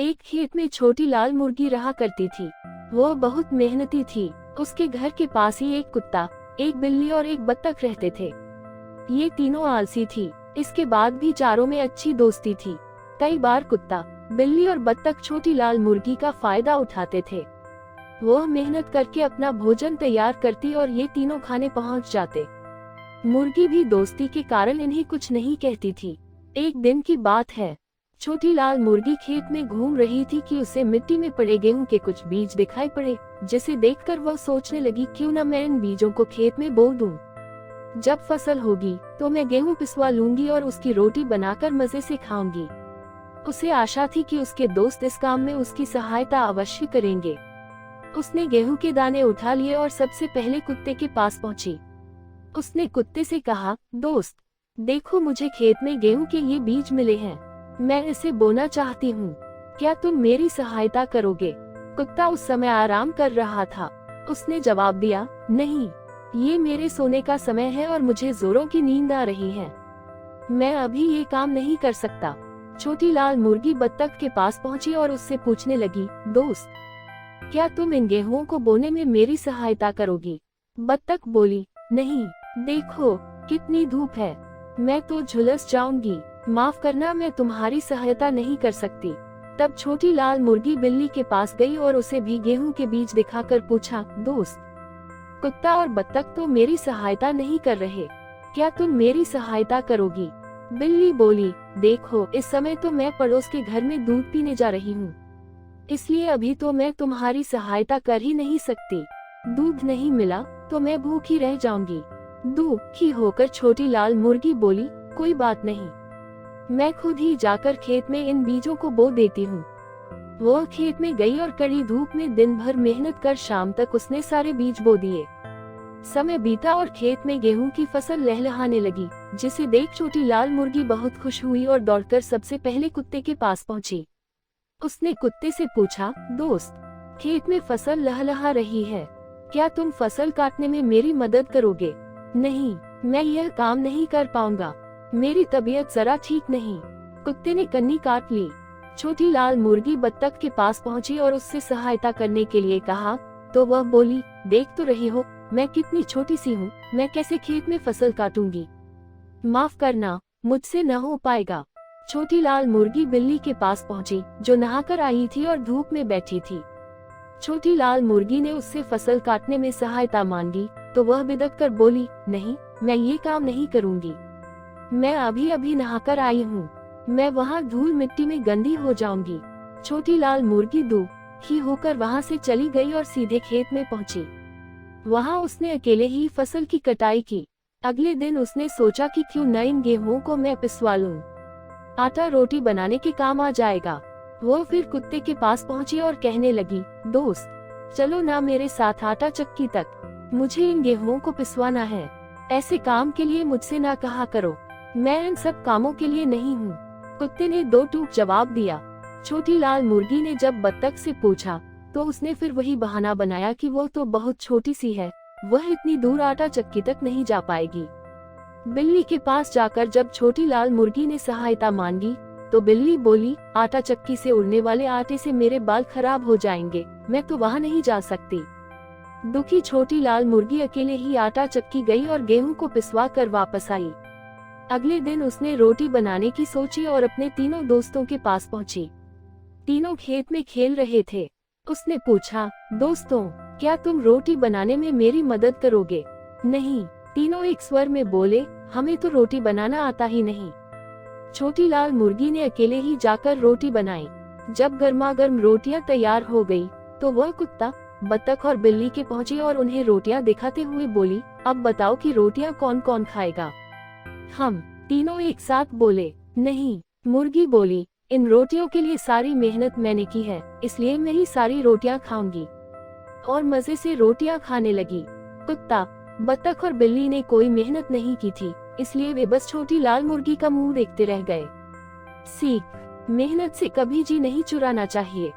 एक खेत में छोटी लाल मुर्गी रहा करती थी। वो बहुत मेहनती थी। उसके घर के पास ही एक कुत्ता, एक बिल्ली और एक बत्तख रहते थे। ये तीनों आलसी थी। इसके बाद भी चारों में अच्छी दोस्ती थी। कई बार कुत्ता, बिल्ली और बत्तख छोटी लाल मुर्गी का फायदा उठाते थे। वो मेहनत करके अपना भोजन तैयार करती और ये तीनों खाने पहुंच जाते। मुर्गी भी दोस्ती के कारण इन्हें कुछ नहीं कहती थी। एक दिन की बात है, छोटी लाल मुर्गी खेत में घूम रही थी कि उसे मिट्टी में पड़े गेहूं के कुछ बीज दिखाई पड़े, जिसे देखकर वह सोचने लगी, क्यों न मैं इन बीजों को खेत में बो दूं। जब फसल होगी तो मैं गेहूं पिसवा लूंगी और उसकी रोटी बनाकर मजे से खाऊंगी। उसे आशा थी कि उसके दोस्त इस काम में उसकी सहायता अवश्य करेंगे। उसने गेहूं के दाने उठा लिए और सबसे पहले कुत्ते के पास पहुंची। उसने कुत्ते से कहा, दोस्त, देखो मुझे खेत में गेहूं के ये बीज मिले हैं। मैं इसे बोना चाहती हूँ। क्या तुम मेरी सहायता करोगे? कुत्ता उस समय आराम कर रहा था। उसने जवाब दिया, नहीं, ये मेरे सोने का समय है और मुझे जोरों की नींद आ रही है। मैं अभी ये काम नहीं कर सकता। छोटी लाल मुर्गी बत्तख के पास पहुंची और उससे पूछने लगी, दोस्त, क्या तुम इन गेहूं को बोने में मेरी सहायता करोगी? बत्तख बोली, नहीं, देखो कितनी धूप है, मैं तो झुलस जाऊंगी। माफ करना, मैं तुम्हारी सहायता नहीं कर सकती। तब छोटी लाल मुर्गी बिल्ली के पास गई और उसे भी गेहूं के बीज दिखाकर पूछा, दोस्त, कुत्ता और बत्तख तो मेरी सहायता नहीं कर रहे, क्या तुम मेरी सहायता करोगी? बिल्ली बोली, देखो इस समय तो मैं पड़ोस के घर में दूध पीने जा रही हूँ, इसलिए अभी तो मैं तुम्हारी सहायता कर ही नहीं सकती। दूध नहीं मिला तो मैं भूखी रह जाऊंगी। दुखी होकर छोटी लाल मुर्गी बोली, कोई बात नहीं, मैं खुद ही जाकर खेत में इन बीजों को बो देती हूँ। वो खेत में गई और कड़ी धूप में दिन भर मेहनत कर शाम तक उसने सारे बीज बो दिए। समय बीता और खेत में गेहूं की फसल लहलहाने लगी, जिसे देख छोटी लाल मुर्गी बहुत खुश हुई और दौड़कर सबसे पहले कुत्ते के पास पहुंची। उसने कुत्ते से पूछा, दोस्त, खेत में फसल लहलहा रही है, क्या तुम फसल काटने में मेरी मदद करोगे? नहीं, मैं यह काम नहीं कर पाऊंगा, मेरी तबीयत जरा ठीक नहीं। कुत्ते ने कन्नी काट ली। छोटी लाल मुर्गी बत्तख के पास पहुंची और उससे सहायता करने के लिए कहा, तो वह बोली, देख तो रही हो मैं कितनी छोटी सी हूँ, मैं कैसे खेत में फसल काटूंगी? माफ करना, मुझसे न हो पाएगा। छोटी लाल मुर्गी बिल्ली के पास पहुंची, जो नहाकर आई थी और धूप में बैठी थी। छोटी लाल मुर्गी ने उससे फसल काटने में सहायता मांगी, तो वह बिदक कर बोली, नहीं, मैं ये काम नहीं करूंगी, मैं अभी अभी नहाकर आई हूँ, मैं वहाँ धूल मिट्टी में गंदी हो जाऊंगी। छोटी लाल मुर्गी दुखी होकर वहाँ से चली गई और सीधे खेत में पहुँची। वहाँ उसने अकेले ही फसल की कटाई की। अगले दिन उसने सोचा कि क्यों न इन गेहूं को मैं पिसवा लूं, आटा रोटी बनाने के काम आ जाएगा। वो फिर कुत्ते के पास पहुंची और कहने लगी, दोस्त, चलो ना मेरे साथ आटा चक्की तक, मुझे इन गेहूं को पिसवाना है। ऐसे काम के लिए मुझसे ना कहा करो, मैं इन सब कामों के लिए नहीं हूँ। कुत्ते ने दो टूक जवाब दिया। छोटी लाल मुर्गी ने जब बत्तख से पूछा तो उसने फिर वही बहाना बनाया कि वो तो बहुत छोटी सी है, वह इतनी दूर आटा चक्की तक नहीं जा पाएगी। बिल्ली के पास जाकर जब छोटी लाल मुर्गी ने सहायता मांगी तो बिल्ली बोली, आटा चक्की से उड़ने वाले आटे से मेरे बाल खराब हो जाएंगे, मैं तो वहाँ नहीं जा सकती। दुखी छोटी लाल मुर्गी अकेले ही आटा चक्की गई और गेहूं को पिसवा कर वापस आई। अगले दिन उसने रोटी बनाने की सोची और अपने तीनों दोस्तों के पास पहुंची। तीनों खेत में खेल रहे थे। उसने पूछा, दोस्तों, क्या तुम रोटी बनाने में मेरी मदद करोगे? नहीं, तीनों एक स्वर में बोले, हमें तो रोटी बनाना आता ही नहीं। छोटी लाल मुर्गी ने अकेले ही जाकर रोटी बनाई। जब गर्मा गर्म रोटियां तैयार हो गई, तो वह कुत्ता, बत्तख और बिल्ली के पहुंची और उन्हें रोटियां दिखाते हुए बोली, अब बताओ कि रोटियां कौन कौन खाएगा? हम तीनों एक साथ बोले, नहीं। मुर्गी बोली, इन रोटियों के लिए सारी मेहनत मैंने की है, इसलिए मैं ही सारी रोटियां खाऊंगी। और मजे से रोटियां खाने लगी। कुत्ता, बत्तख और बिल्ली ने कोई मेहनत नहीं की थी, इसलिए वे बस छोटी लाल मुर्गी का मुंह देखते रह गए। सीख, मेहनत से कभी जी नहीं चुराना चाहिए।